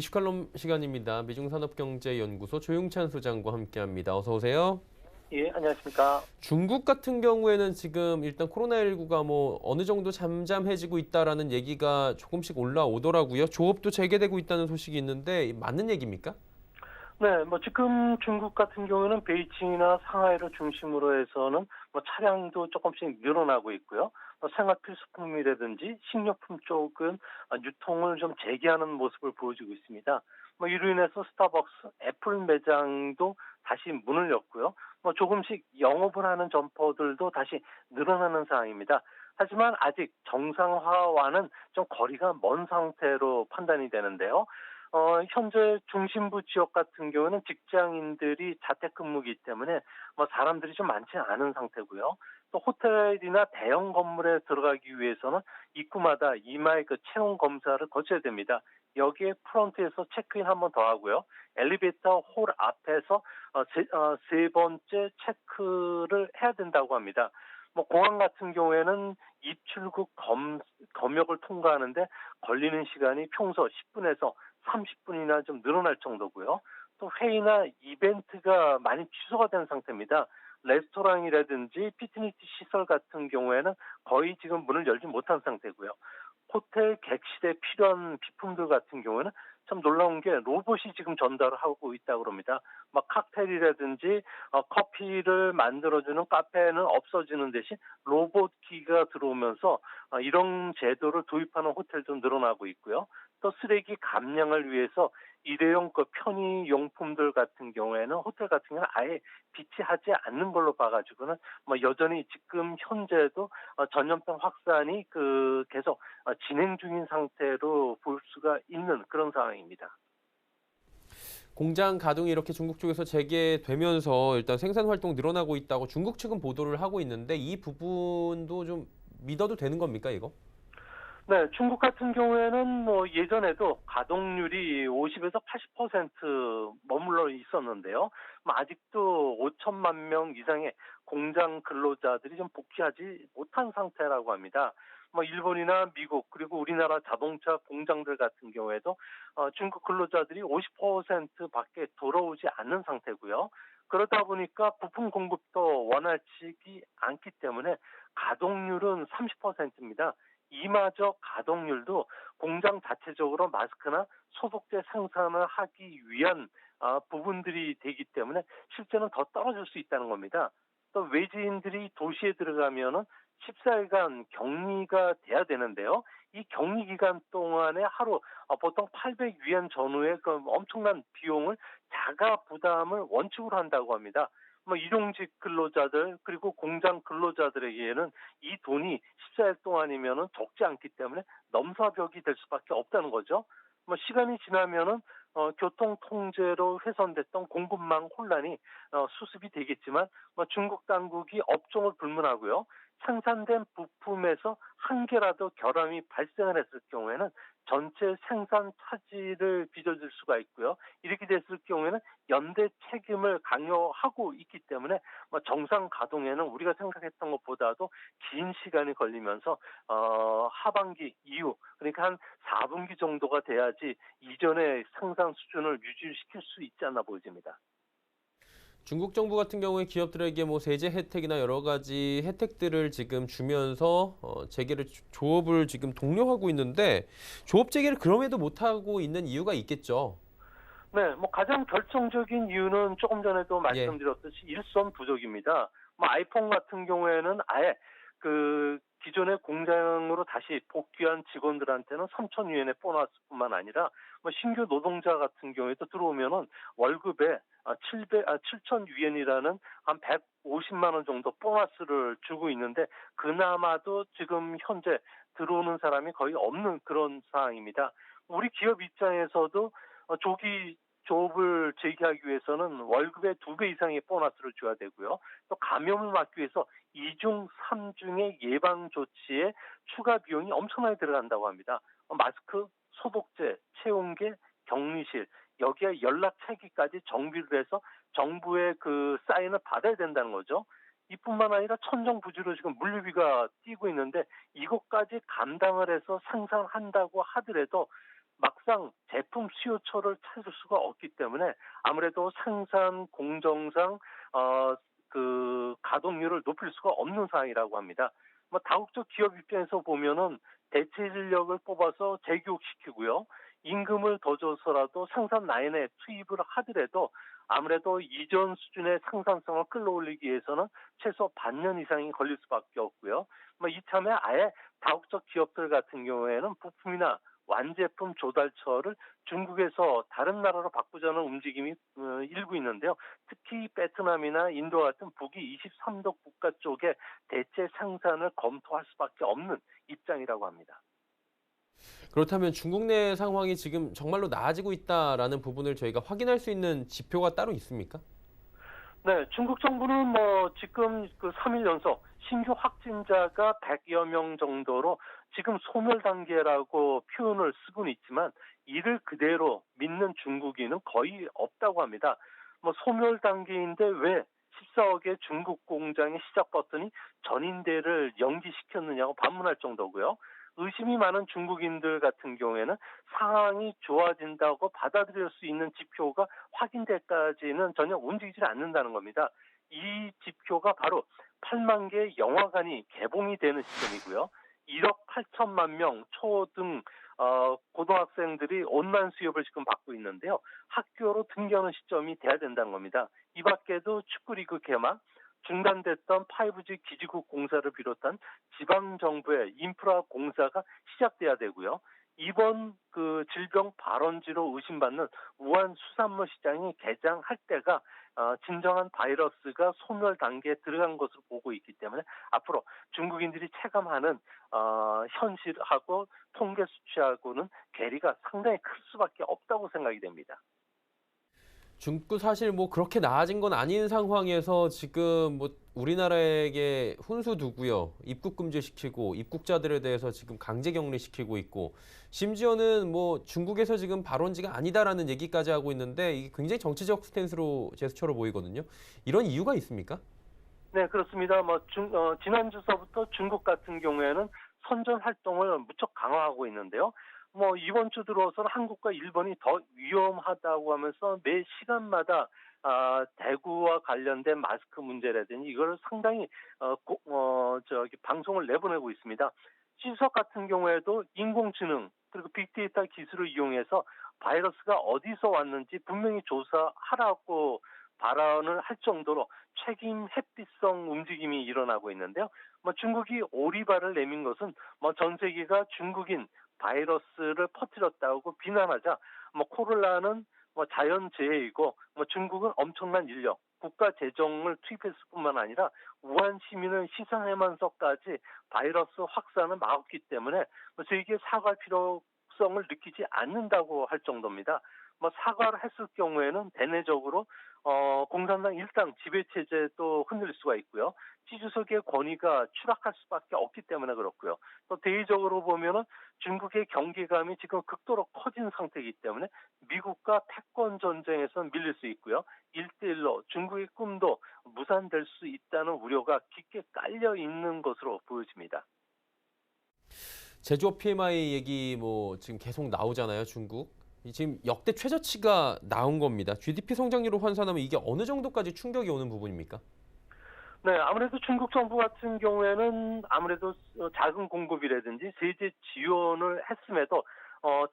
이슈칼럼 시간입니다. 미중산업경제연구소 조용찬 소장과 함께합니다. 어서 오세요. 예, 안녕하십니까. 중국 같은 경우에는 지금 일단 코로나19가 어느 정도 잠잠해지고 있다라는 얘기가 조금씩 올라오더라고요. 조업도 재개되고 있다는 소식이 있는데 맞는 얘기입니까? 네, 지금 중국 같은 경우는 베이징이나 상하이를 중심으로 해서는 차량도 조금씩 늘어나고 있고요. 생활 필수품이라든지 식료품 쪽은 유통을 좀 재개하는 모습을 보여주고 있습니다. 이로 인해서 스타벅스, 애플 매장도 다시 문을 였고요. 조금씩 영업을 하는 점포들도 다시 늘어나는 상황입니다. 하지만 아직 정상화와는 좀 거리가 먼 상태로 판단이 되는데요. 현재 중심부 지역 같은 경우는 직장인들이 자택근무기 때문에 사람들이 좀 많지 않은 상태고요. 또 호텔이나 대형 건물에 들어가기 위해서는 입구마다 이마에 체온 검사를 거쳐야 됩니다. 여기에 프런트에서 체크인 한 번 더 하고요. 엘리베이터 홀 앞에서 세 번째 체크를 해야 된다고 합니다. 공항 같은 경우에는 입출국 검역을 통과하는데 걸리는 시간이 평소 10분에서 30분이나 좀 늘어날 정도고요. 또 회의나 이벤트가 많이 취소가 된 상태입니다. 레스토랑이라든지 피트니스 시설 같은 경우에는 거의 지금 문을 열지 못한 상태고요. 호텔 객실에 필요한 비품들 같은 경우에는 참 놀라운 게 로봇이 지금 전달을 하고 있다고 합니다. 칵테일이라든지 커피를 만들어주는 카페는 없어지는 대신 로봇 기가 들어오면서 이런 제도를 도입하는 호텔도 늘어나고 있고요. 또 쓰레기 감량을 위해서 일회용 편의용품들 같은 경우에는 호텔 같은 경우는 아예 비치하지 않는 걸로 봐가지고는 여전히 지금 현재도 전염병 확산이 계속 진행 중인 상태로 볼 수가 있는 그런 상황입니다. 공장 가동이 이렇게 중국 쪽에서 재개되면서 일단 생산 활동 늘어나고 있다고 중국 측은 보도를 하고 있는데 이 부분도 좀 믿어도 되는 겁니까, 이거? 네, 중국 같은 경우에는 예전에도 가동률이 50에서 80% 머물러 있었는데요. 아직도 5천만 명 이상의 공장 근로자들이 좀 복귀하지 못한 상태라고 합니다. 일본이나 미국 그리고 우리나라 자동차 공장들 같은 경우에도 중국 근로자들이 50%밖에 돌아오지 않는 상태고요. 그러다 보니까 부품 공급도 원활치 않기 때문에 가동률은 30%입니다. 이마저 가동률도 공장 자체적으로 마스크나 소독제 생산을 하기 위한 부분들이 되기 때문에 실제는 더 떨어질 수 있다는 겁니다. 또 외지인들이 도시에 들어가면은 14일간 격리가 돼야 되는데요. 이 격리 기간 동안에 하루 보통 800위안 전후의 엄청난 비용을 자가 부담을 원칙으로 한다고 합니다. 일용직 근로자들 그리고 공장 근로자들에게는 이 돈이 14일 동안이면은 적지 않기 때문에 넘사벽이 될 수밖에 없다는 거죠. 시간이 지나면은 교통 통제로 훼손됐던 공급망 혼란이 수습이 되겠지만 중국 당국이 업종을 불문하고요. 생산된 부품에서 한 개라도 결함이 발생을 했을 경우에는 전체 생산 차질을 빚어질 수가 있고요. 이렇게 됐을 경우에는 연대 책임을 강요하고 있기 때문에 정상 가동에는 우리가 생각했던 것보다도 긴 시간이 걸리면서 하반기 이후 그러니까 한 4분기 정도가 돼야지 이전의 생산 수준을 유지시킬 수 있지 않나 보여집니다. 중국 정부 같은 경우에 기업들에게 세제 혜택이나 여러 가지 혜택들을 지금 주면서 재개를 조업을 지금 독려하고 있는데 조업 재개를 그럼에도 못하고 있는 이유가 있겠죠. 네, 가장 결정적인 이유는 조금 전에도 예. 말씀드렸듯이 일손 부족입니다. 아이폰 같은 경우에는 아예 기존의 공장으로 다시 복귀한 직원들한테는 3,000위안의 보너스뿐만 아니라 신규 노동자 같은 경우에도 들어오면은 월급에 7,000위안이라는 한 150만 원 정도 보너스를 주고 있는데 그나마도 지금 현재 들어오는 사람이 거의 없는 그런 상황입니다. 우리 기업 입장에서도 조기 조업을 재개하기 위해서는 월급의 2배 이상의 보너스를 줘야 되고요. 또 감염을 막기 위해서 2중, 3중의 예방 조치에 추가 비용이 엄청나게 들어간다고 합니다. 마스크, 소독제, 체온계, 격리실, 여기에 연락체계까지 정비를 해서 정부의 사인을 받아야 된다는 거죠. 이뿐만 아니라 천정부지로 지금 물류비가 뛰고 있는데 이것까지 감당을 해서 생산한다고 하더라도 막상 제품 수요처를 찾을 수가 없기 때문에 아무래도 생산 공정상 어 가동률을 높일 수가 없는 상황이라고 합니다. 뭐 다국적 기업 입장에서 보면은 대체 인력을 뽑아서 재교육시키고요. 임금을 더 줘서라도 생산 라인에 투입을 하더라도 아무래도 이전 수준의 생산성을 끌어올리기 위해서는 최소 반년 이상이 걸릴 수밖에 없고요. 뭐 이참에 아예 다국적 기업들 같은 경우에는 부품이나 완제품 조달처를 중국에서 다른 나라로 바꾸자는 움직임이 일고 있는데요. 특히 베트남이나 인도 같은 북위 23도 국가 쪽에 대체 생산을 검토할 수밖에 없는 입장이라고 합니다. 그렇다면 중국 내 상황이 지금 정말로 나아지고 있다라는 부분을 저희가 확인할 수 있는 지표가 따로 있습니까? 네, 중국 정부는 뭐 지금 그 3일 연속 신규 확진자가 100여 명 정도로 지금 소멸 단계라고 표현을 쓰고는 있지만 이를 그대로 믿는 중국인은 거의 없다고 합니다. 뭐 소멸 단계인데 왜 14억의 중국 공장의 시작 버튼이 전인대를 연기시켰느냐고 반문할 정도고요. 의심이 많은 중국인들 같은 경우에는 상황이 좋아진다고 받아들일 수 있는 지표가 확인될까지는 전혀 움직이지 않는다는 겁니다. 이 지표가 바로 8만 개의 영화관이 개봉이 되는 시점이고요. 1억 8천만 명 초등 고등학생들이 온라인 수업을 지금 받고 있는데요. 학교로 등교하는 시점이 돼야 된다는 겁니다. 이 밖에도 축구리그 개막, 중단됐던 5G 기지국 공사를 비롯한 지방 정부의 인프라 공사가 시작돼야 되고요. 이번 그 질병 발원지로 의심받는 우한 수산물 시장이 개장할 때가 진정한 바이러스가 소멸 단계에 들어간 것으로 보고 있기 때문에 앞으로 중국인들이 체감하는 현실하고 통계 수치하고는 괴리가 상당히 클 수밖에 없다고 생각이 됩니다. 중국 사실 뭐 그렇게 나아진 건 아닌 상황에서 지금 뭐 우리나라에게 훈수 두고요. 입국 금지시키고 입국자들에 대해서 지금 강제 격리시키고 있고 심지어는 뭐 중국에서 지금 발원지가 아니다라는 얘기까지 하고 있는데 이게 굉장히 정치적 스탠스로 제스처로 보이거든요. 이런 이유가 있습니까? 네, 그렇습니다. 지난주서부터 중국 같은 경우에는 선전 활동을 무척 강화하고 있는데요. 뭐 이번 주 들어서는 한국과 일본이 더 위험하다고 하면서 매 시간마다 대구와 관련된 마스크 문제라든지 이거를 상당히 방송을 내보내고 있습니다. 시석 같은 경우에도 인공지능 그리고 빅데이터 기술을 이용해서 바이러스가 어디서 왔는지 분명히 조사하라고 발언을 할 정도로 책임 회피성 움직임이 일어나고 있는데요. 뭐 중국이 오리발을 내민 것은 뭐 전 세계가 중국인 바이러스를 퍼뜨렸다고 비난하자 뭐 코로나는 뭐 자연재해이고 뭐 중국은 엄청난 인력, 국가 재정을 투입했을 뿐만 아니라 우한 시민을 희생하면서까지 바이러스 확산을 막았기 때문에 뭐 저에게 사과할 필요성을 느끼지 않는다고 할 정도입니다. 뭐 사과를 했을 경우에는 대내적으로 공산당 일당 지배체제도 흔들릴 수가 있고요. 시주석의 권위가 추락할 수밖에 없기 때문에 그렇고요. 또 대외적으로 보면은 중국의 경계감이 지금 극도로 커진 상태이기 때문에 미국과 패권 전쟁에서 밀릴 수 있고요. 1대1로 중국의 꿈도 무산될 수 있다는 우려가 깊게 깔려 있는 것으로 보여집니다. 제조업 PMI 얘기 뭐 지금 계속 나오잖아요, 중국. 지금 역대 최저치가 나온 겁니다. GDP 성장률로 환산하면 이게 어느 정도까지 충격이 오는 부분입니까? 네, 아무래도 중국 정부 같은 경우에는 아무래도 자금 공급이라든지 세제 지원을 했음에도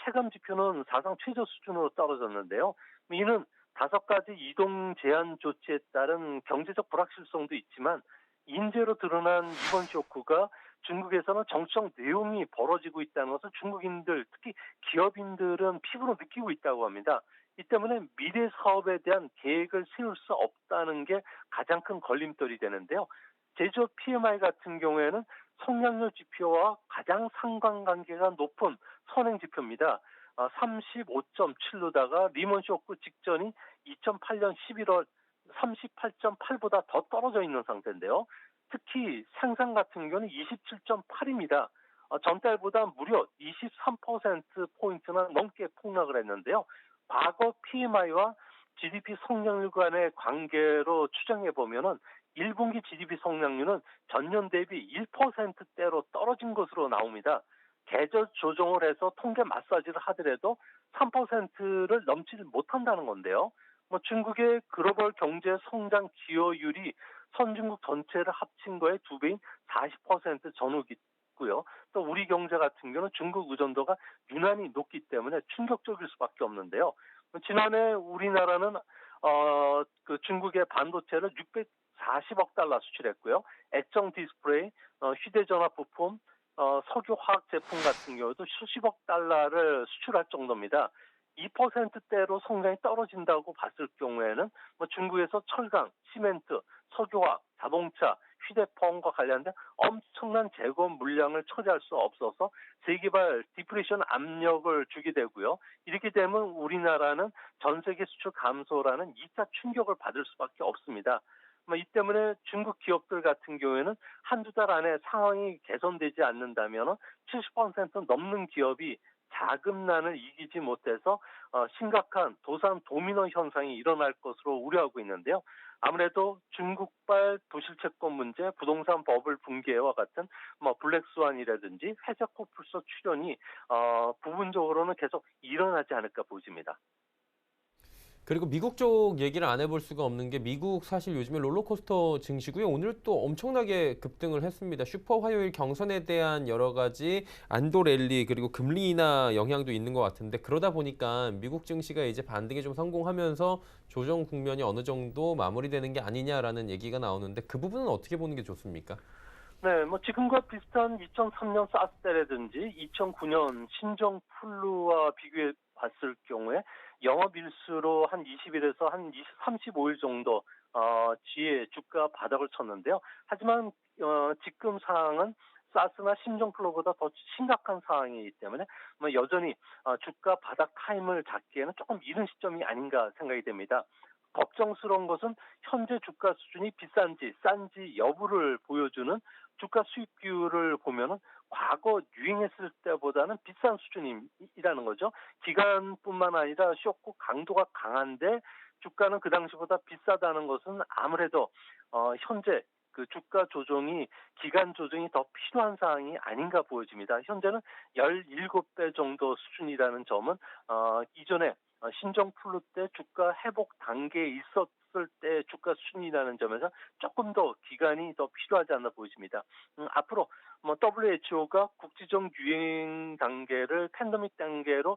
체감 지표는 사상 최저 수준으로 떨어졌는데요. 이는 5가지 이동 제한 조치에 따른 경제적 불확실성도 있지만 인재로 드러난 이번 쇼크가 중국에서는 정치적 내용이 벌어지고 있다는 것을 중국인들 특히 기업인들은 피부로 느끼고 있다고 합니다. 이 때문에 미래 사업에 대한 계획을 세울 수 없다는 게 가장 큰 걸림돌이 되는데요. 제조업 PMI 같은 경우에는 성장률 지표와 가장 상관관계가 높은 선행 지표입니다. 35.7로다가 리먼 쇼크 직전인 2008년 11월 38.8보다 더 떨어져 있는 상태인데요. 특히 생산 같은 경우는 27.8입니다. 전달보다 무려 23%포인트나 넘게 폭락을 했는데요. 과거 PMI와 GDP 성장률 간의 관계로 추정해 보면은 1분기 GDP 성장률은 전년 대비 1%대로 떨어진 것으로 나옵니다. 계절 조정을 해서 통계 마사지를 하더라도 3%를 넘지를 못한다는 건데요. 중국의 글로벌 경제 성장 기여율이 선진국 전체를 합친 거의 2배인 40% 전후고요. 또 우리 경제 같은 경우는 중국 의존도가 유난히 높기 때문에 충격적일 수밖에 없는데요. 지난해 우리나라는 그 중국의 반도체를 640억 달러 수출했고요. 액정 디스플레이, 휴대전화 부품, 석유화학 제품 같은 경우도 수십억 달러를 수출할 정도입니다. 2%대로 성장이 떨어진다고 봤을 경우에는 중국에서 철강, 시멘트, 석유화학, 자동차, 휴대폰과 관련된 엄청난 재고 물량을 처리할 수 없어서 재개발 디프레션 압력을 주게 되고요. 이렇게 되면 우리나라는 전 세계 수출 감소라는 2차 충격을 받을 수밖에 없습니다. 이 때문에 중국 기업들 같은 경우에는 한두 달 안에 상황이 개선되지 않는다면 70% 넘는 기업이 자금난을 이기지 못해서 심각한 도산 도미노 현상이 일어날 것으로 우려하고 있는데요. 아무래도 중국발 부실채권 문제, 부동산 버블 붕괴와 같은 블랙스완이라든지 회색 코뿔소 출현이 부분적으로는 계속 일어나지 않을까 보입니다. 그리고 미국 쪽 얘기를 안 해볼 수가 없는 게 미국 사실 요즘에 롤러코스터 증시고요. 오늘 또 엄청나게 급등을 했습니다. 슈퍼 화요일 경선에 대한 여러 가지 안도 랠리 그리고 금리 인하 영향도 있는 것 같은데 그러다 보니까 미국 증시가 이제 반등에 좀 성공하면서 조정 국면이 어느 정도 마무리되는 게 아니냐라는 얘기가 나오는데 그 부분은 어떻게 보는 게 좋습니까? 네, 지금과 비슷한 2003년 사스 때라든지 2009년 신종 플루와 비교해 봤을 경우에 영업일수로 한 20일에서 한 35일 정도 뒤에 주가 바닥을 쳤는데요. 하지만 지금 상황은 사스나 신종플루보다 더 심각한 상황이기 때문에 여전히 주가 바닥 타임을 잡기에는 조금 이른 시점이 아닌가 생각이 됩니다. 걱정스러운 것은 현재 주가 수준이 비싼지 싼지 여부를 보여주는 주가 수익률을 보면은 과거 유행했을 때보다는 비싼 수준이라는 거죠. 기간뿐만 아니라 쇼크 강도가 강한데 주가는 그 당시보다 비싸다는 것은 아무래도 현재 그 주가 조정이 기간 조정이 더 필요한 상황이 아닌가 보여집니다. 현재는 17배 정도 수준이라는 점은 이전에 신종 플루 때 주가 회복 단계에 있었을 때 주가 수준이라는 점에서 조금 더 기간이 더 필요하지 않나 보입니다. 앞으로 WHO가 국지적 유행 단계를 팬데믹 단계로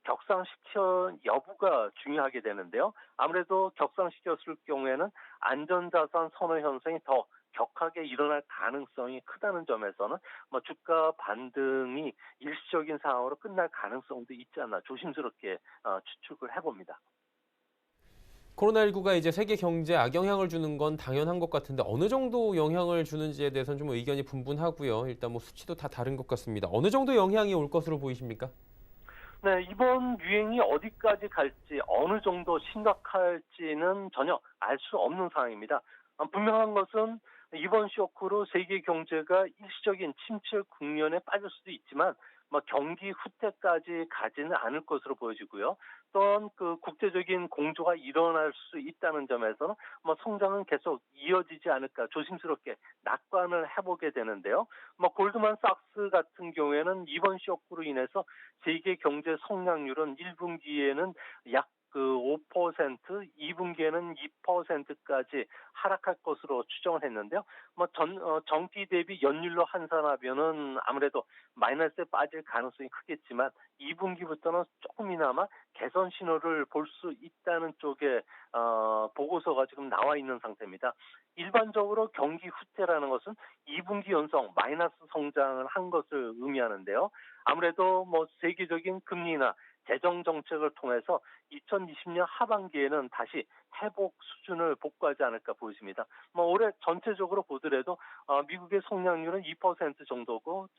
격상시켜 여부가 중요하게 되는데요. 아무래도 격상시켰을 경우에는 안전자산 선호 현상이 더 격하게 일어날 가능성이 크다는 점에서는 주가 반등이 일시적인 상황으로 끝날 가능성도 있지 않나 조심스럽게 추측을 해봅니다. 코로나19가 이제 세계 경제에 악영향을 주는 건 당연한 것 같은데 어느 정도 영향을 주는지에 대해서는 좀 의견이 분분하고요. 일단 수치도 다 다른 것 같습니다. 어느 정도 영향이 올 것으로 보이십니까? 네, 이번 유행이 어디까지 갈지 어느 정도 심각할지는 전혀 알 수 없는 상황입니다. 분명한 것은 이번 쇼크로 세계 경제가 일시적인 침체 국면에 빠질 수도 있지만 경기 후퇴까지 가지는 않을 것으로 보여지고요. 또한 그 국제적인 공조가 일어날 수 있다는 점에서는 성장은 계속 이어지지 않을까 조심스럽게 낙관을 해보게 되는데요. 골드만삭스 같은 경우에는 이번 쇼크로 인해서 세계 경제 성장률은 1분기에는 약 5%, 2분기에는 2%까지 하락할 것으로 추정을 했는데요. 전기 대비 연율로 환산하면은 아무래도 마이너스에 빠질 가능성이 크겠지만 2분기부터는 조금이나마 개선 신호를 볼 수 있다는 쪽에 보고서가 지금 나와 있는 상태입니다. 일반적으로 경기 후퇴라는 것은 2분기 연속 마이너스 성장을 한 것을 의미하는데요. 아무래도 세계적인 금리나 재정 정책을 통해서 2020년 하반기에는 다시 회복 수준을 복구하지 않을까 보입니다. 올해 전체적으로 보더라도 미국의 성장률은 2% 정도고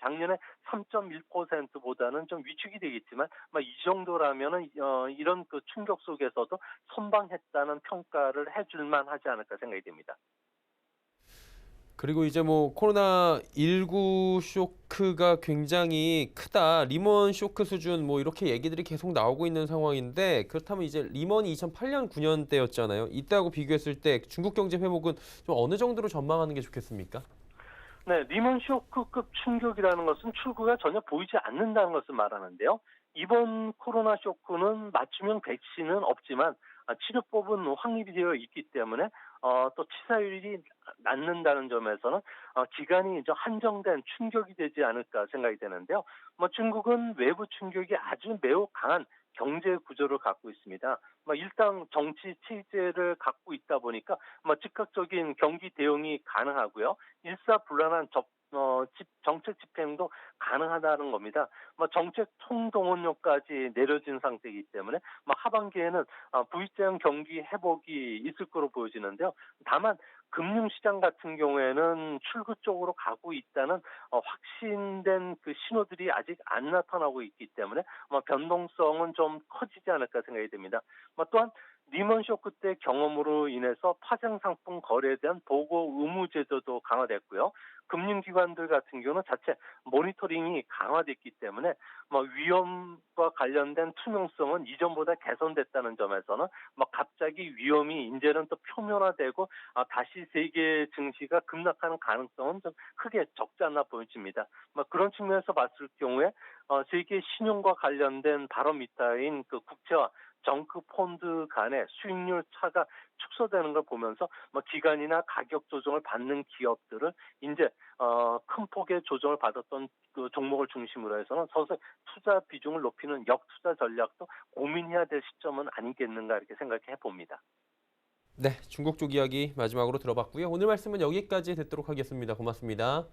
작년에 3.1%보다는 좀 위축이 되겠지만 이 정도라면은 이런 그 충격 속에서도 선방했다는 평가를 해줄 만하지 않을까 생각이 됩니다. 그리고 이제 코로나19 쇼크가 굉장히 크다. 리먼 쇼크 수준 이렇게 얘기들이 계속 나오고 있는 상황인데 그렇다면 이제 리먼이 2008년 9년 때였잖아요. 이때하고 비교했을 때 중국 경제 회복은 좀 어느 정도로 전망하는 게 좋겠습니까? 네, 리먼 쇼크급 충격이라는 것은 출구가 전혀 보이지 않는다는 것을 말하는데요. 이번 코로나 쇼크는 맞춤형 백신은 없지만 치료법은 확립이 되어 있기 때문에 또 치사율이 낮는다는 점에서는 기간이 좀 한정된 충격이 되지 않을까 생각이 되는데요. 중국은 외부 충격이 아주 매우 강한 경제 구조를 갖고 있습니다. 일당 정치 체제를 갖고 있다 보니까 즉각적인 경기 대응이 가능하고요. 일사불란한 정책 집행도 가능하다는 겁니다. 정책 총동원료까지 내려진 상태이기 때문에 하반기에는 V자형 경기 회복이 있을 거로 보여지는데요. 다만 금융시장 같은 경우에는 출구 쪽으로 가고 있다는 확신된 그 신호들이 아직 안 나타나고 있기 때문에 변동성은 좀 커지지 않을까 생각이 됩니다. 또한 리먼 쇼크 때 경험으로 인해서 파생 상품 거래에 대한 보고 의무 제도도 강화됐고요. 금융기관들 같은 경우는 자체 모니터링이 강화됐기 때문에 위험과 관련된 투명성은 이전보다 개선됐다는 점에서는 갑자기 위험이 이제는 또 표면화되고 다시 세계 증시가 급락하는 가능성은 좀 크게 적지 않나 보여집니다. 그런 측면에서 봤을 경우에 세계 신용과 관련된 바로미터인 그 국채와 정크 펀드 간의 수익률 차가 축소되는 걸 보면서 기간이나 가격 조정을 받는 기업들을 이제 큰 폭의 조정을 받았던 그 종목을 중심으로 해서는 서서히 투자 비중을 높이는 역투자 전략도 고민해야 될 시점은 아니겠는가 이렇게 생각해 봅니다. 네, 중국 쪽 이야기 마지막으로 들어봤고요. 오늘 말씀은 여기까지 듣도록 하겠습니다. 고맙습니다.